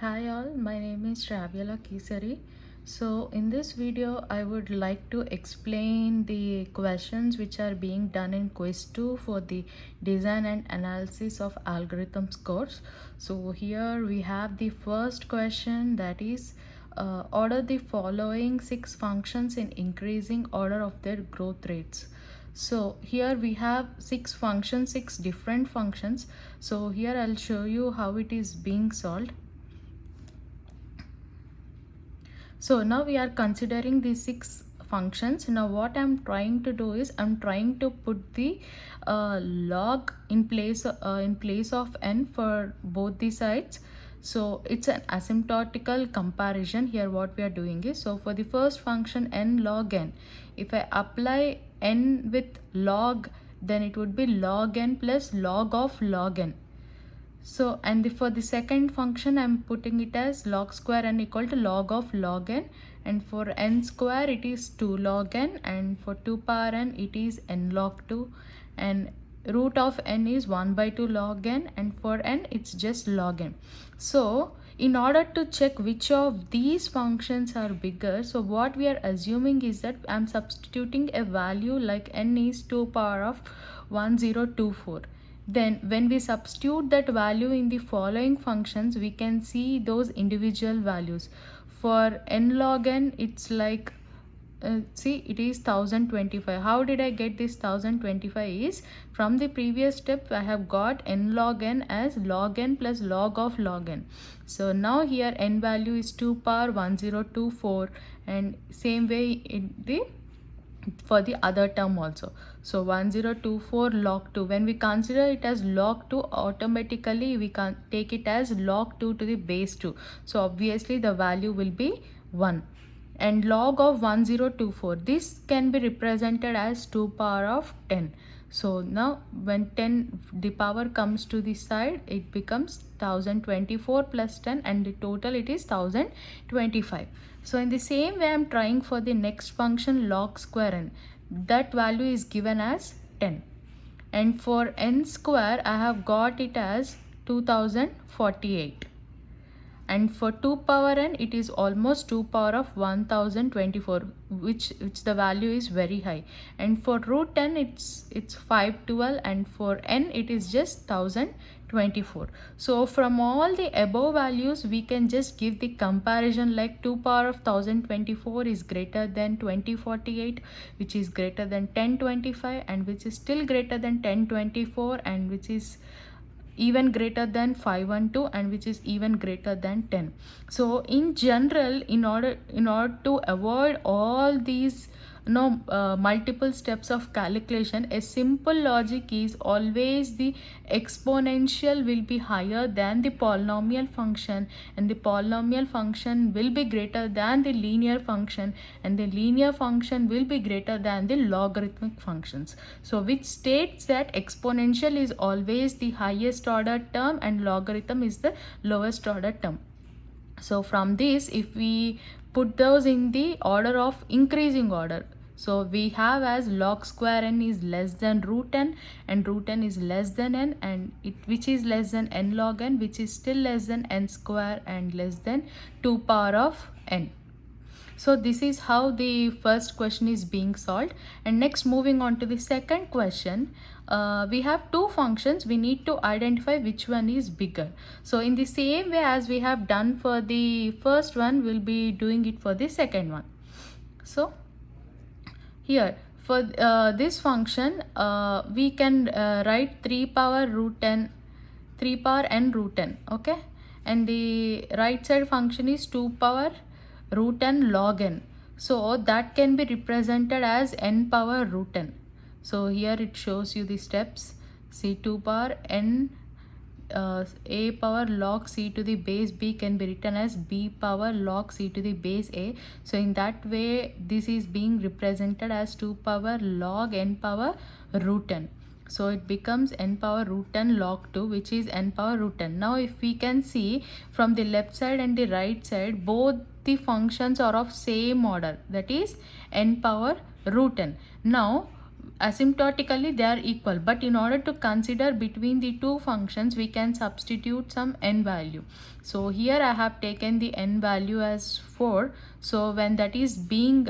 Hi all, my name is Shravya Kesari. So in this video, I would like to explain the questions which are being done in quiz 2 for the design and analysis of algorithms course. So here we have the first question, that is order the following 6 functions in increasing order of their growth rates. So here we have 6 functions, 6 different functions. So here I'll show you how it is being solved. So now we are considering these 6 functions. Now what I'm trying to do is I'm trying to put the log in place of n for both the sides. So it's an asymptotical comparison. Here what we are doing is, so for the first function n log n, if I apply n with log, then it would be log n plus log of log n. So for the second function I'm putting it as log square n equal to log of log n, and for n square it is 2 log n, and for 2 power n it is n log 2, and root of n is 1 by 2 log n, and for n it's just log n. So in order to check which of these functions are bigger, so what we are assuming is that I'm substituting a value like n is 2 power of 1024. Then when we substitute that value in the following functions, we can see those individual values. For n log n, it's like see, it is 1025. How did I get this 1025? Is from the previous step I have got n log n as log n plus log of log n. So now here n value is 2 power 1024, and same way in the for the other term also. So 1024 log 2, when we consider it as log 2, automatically we can take it as log 2 to the base 2. So obviously the value will be 1. And log of 1024, this can be represented as 2 power of 10. So now when 10 the power comes to the side, it becomes 1024 plus 10, and the total it is 1025. So in the same way I'm trying for the next function log square n. That value is given as 10. And for n square I have got it as 2048. And for 2 power n it is almost 2 power of 1024, which the value is very high. And for root n it's 512, and for n it is just 1024. So from all the above values we can just give the comparison, like 2 power of 1024 is greater than 2048, which is greater than 1025, and which is still greater than 1024, and which is even greater than 512, and which is even greater than 10. So in general, in order to avoid all these multiple steps of calculation, a simple logic is always the exponential will be higher than the polynomial function, and the polynomial function will be greater than the linear function, and the linear function will be greater than the logarithmic functions. So which states that exponential is always the highest order term and logarithm is the lowest order term. So from this, if we put those in the order of increasing order, so we have as log square n is less than root n, and root n is less than n, and which is less than n log n, which is still less than n square, and less than 2 power of n. So this is how the first question is being solved. And next, moving on to the second question, we have two functions. We need to identify which one is bigger. So in the same way as we have done for the first one, we'll be doing it for the second one. So here for this function, we can write 3 power n root n, okay, and the right side function is 2 power root n log n. So that can be represented as n power root n. So here it shows you the steps. See, 2 power n a power log c to the base b can be written as b power log c to the base a. So in that way this is being represented as 2 power log n power root n. So it becomes n power root n log 2, which is n power root n. Now if we can see from the left side and the right side, both the functions are of same order, that is n power root n. Now asymptotically they are equal, but in order to consider between the two functions we can substitute some n value. So here I have taken the n value as 4. So when that is being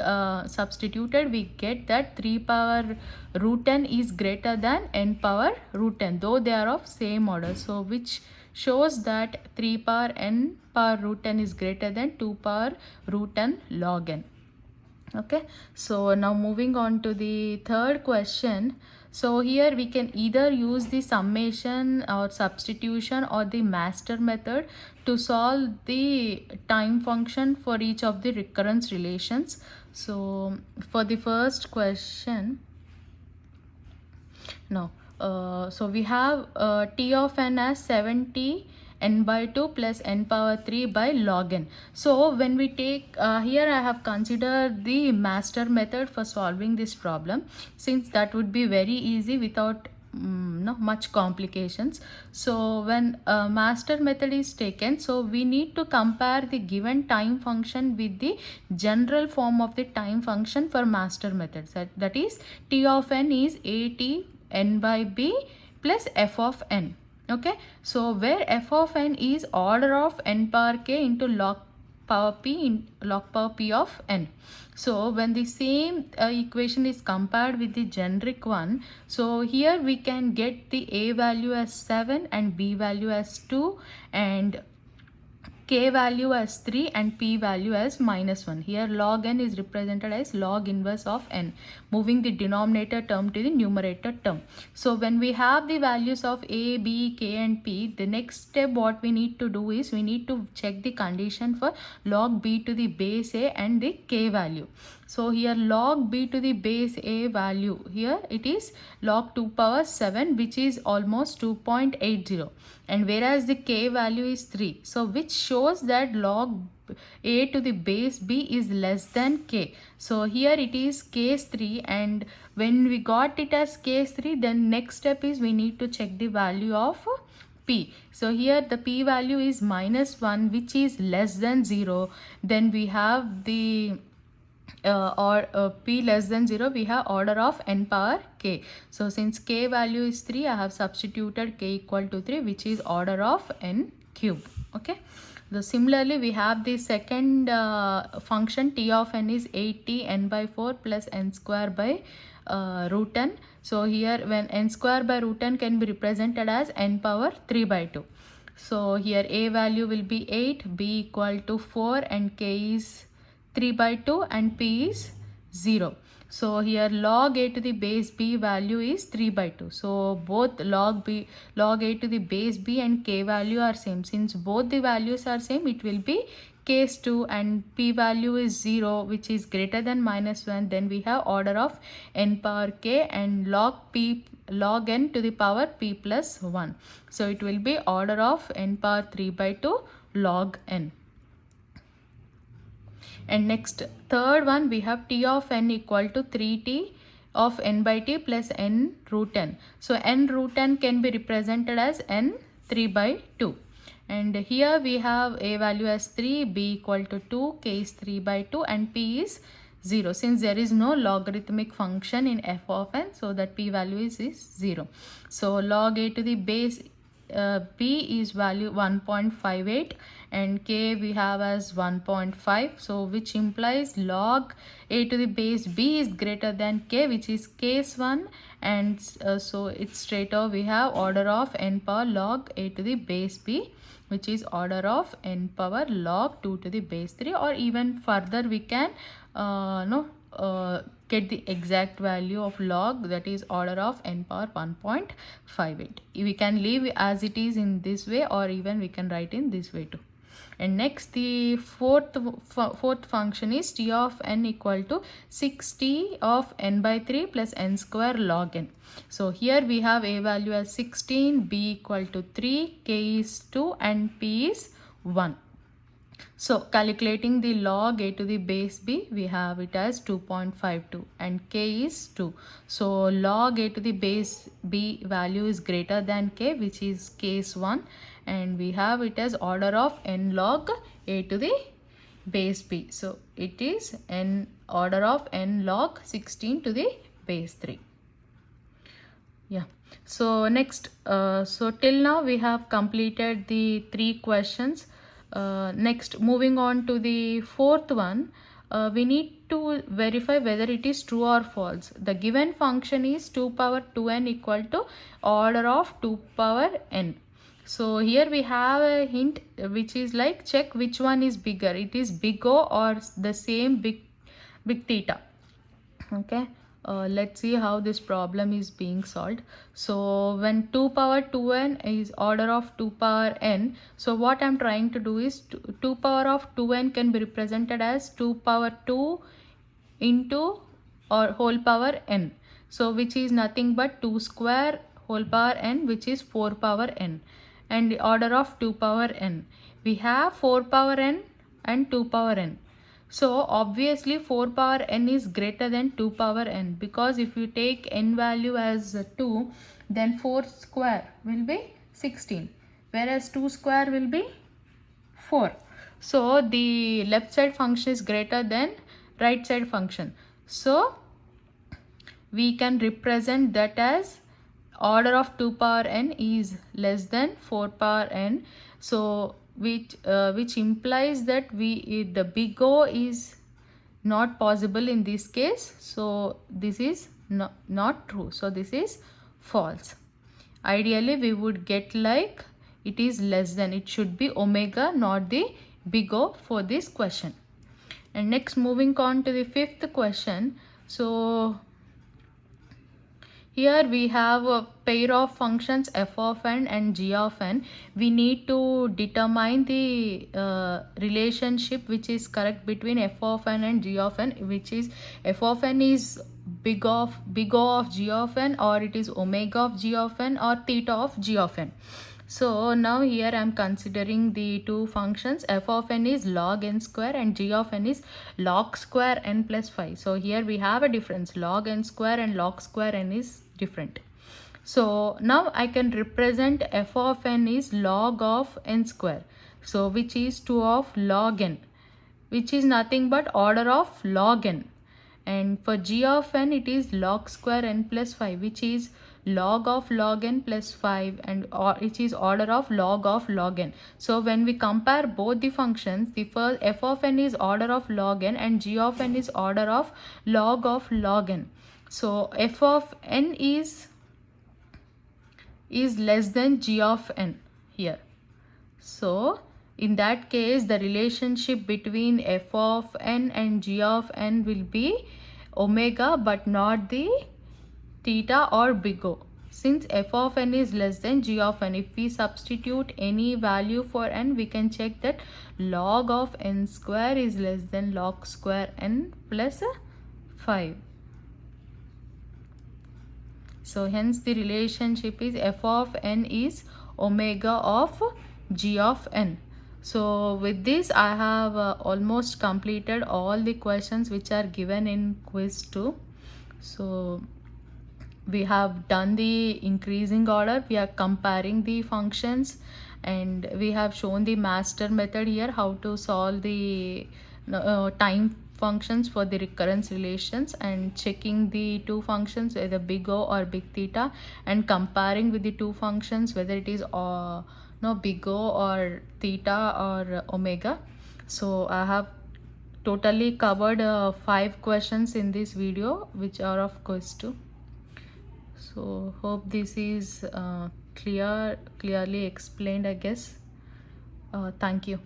substituted, we get that 3 power root n is greater than n power root n, though they are of same order. So which shows that 3 power n power root n is greater than 2 power root n log n. Okay, so now moving on to the third question. So here we can either use the summation or substitution or the master method to solve the time function for each of the recurrence relations. So for the first question, now so we have t of n as 70 n by 2 plus n power 3 by log n. So when we take here I have considered the master method for solving this problem, since that would be very easy without no much complications. So when master method is taken, so we need to compare the given time function with the general form of the time function for master method. That is t of n is at n by b plus f of n. Okay, so where f of n is order of n power k into log power p in log power p of n. So when the same equation is compared with the generic one, so here we can get the a value as 7 and b value as 2 and k value as 3 and p value as -1. Here log n is represented as log inverse of n, moving the denominator term to the numerator term. So when we have the values of a, b, k and p, the next step what we need to do is we need to check the condition for log b to the base a and the k value. So here log b to the base a value, here it is log 2 power 7, which is almost 2.80, and whereas the k value is 3. So which shows that log a to the base b is less than k. So here it is case 3, and when we got it as case 3, then next step is we need to check the value of p. So here the p value is -1, which is less than 0. Then we have the p less than 0, we have order of n power k. So since k value is 3, I have substituted k equal to 3, which is order of n cube. Okay, so similarly we have the second function t of n is 80 n by 4 plus n square by root n. So here when n square by root n can be represented as n power 3 by 2. So here a value will be 8, b equal to 4 and k is 3 by 2 and p is 0. So here log a to the base b value is 3 by 2. So both log a to the base b and k value are same. Since both the values are same, it will be case 2 and p value is 0, which is greater than -1. Then we have order of n power k and log n to the power p plus 1. So it will be order of n power 3 by 2 log n. And next third one, we have t of n equal to 3t of n by t plus n root n. So n root n can be represented as n 3 by 2. And here we have a value as 3, b equal to 2, k is 3 by 2 and p is 0. Since there is no logarithmic function in f of n, so that p value is 0. So log a to the base b is value 1.58 and k we have as 1.5. So which implies log a to the base b is greater than k, which is case 1, and so it's straight off we have order of n power log a to the base b, which is order of n power log 2 to the base 3, or even further we can get the exact value of log, that is order of n power 1.58. We can leave as it is in this way, or even we can write in this way too. And next the fourth function is t of n equal to 6t of n by 3 plus n square log n. So here we have a value as 16, b equal to 3, k is 2 and p is 1. So calculating the log a to the base b, we have it as 2.52 and k is 2. So log a to the base b value is greater than k, which is case 1, and we have it as order of n log a to the base b. So it is n order of n log 16 to the base 3. Yeah. So next, so till now we have completed the 3 questions. Next, moving on to the fourth one, we need to verify whether it is true or false. The given function is 2 power 2n equal to order of 2 power n. So here we have a hint which is like check which one is bigger. It is big O or the same big theta. Okay, let's see how this problem is being solved. So when 2 power 2n is order of 2 power n, so what I'm trying to do is 2 power of 2n can be represented as 2 power 2 into or whole power n, so which is nothing but 2 square whole power n, which is 4 power n, and the order of 2 power n, we have 4 power n and 2 power n. So obviously 4 power n is greater than 2 power n, because if you take n value as 2, then 4 square will be 16, whereas 2 square will be 4. So the left side function is greater than right side function. So we can represent that as order of 2 power n is less than 4 power n. So which implies that the big O is not possible in this case. So this is not true. So this is false. Ideally we would get like it is less than, it should be omega, not the big O for this question. And next, moving on to the fifth question. So here we have a pair of functions f of n and g of n. We need to determine the relationship which is correct between f of n and g of n, which is f of n is big O of g of n, or it is omega of g of n, or theta of g of n. So now here I am considering the two functions. F of n is log n square and g of n is log square n plus 5. So here we have a difference. Log n square and log square n is different. So now I can represent f of n is log of n square. So which is 2 of log n, which is nothing but order of log n. And for g of n it is log square n plus 5, which is log of log n plus 5, and it is order of log n. So when we compare both the functions, the first f of n is order of log n and g of n is order of log n. So f of n is less than g of n here. So in that case the relationship between f of n and g of n will be omega, but not the theta or big O. Since f of n is less than g of n, if we substitute any value for n, we can check that log of n square is less than log square n plus 5. So hence the relationship is f of n is omega of g of n. So with this I have almost completed all the questions which are given in quiz 2. So we have done the increasing order, we are comparing the functions, and we have shown the master method here, how to solve the time functions for the recurrence relations, and checking the two functions, whether big O or big theta, and comparing with the two functions whether it is big O or theta or omega. So I have totally covered 5 questions in this video which are of quiz 2. So hope this is clearly explained, I guess. Thank you.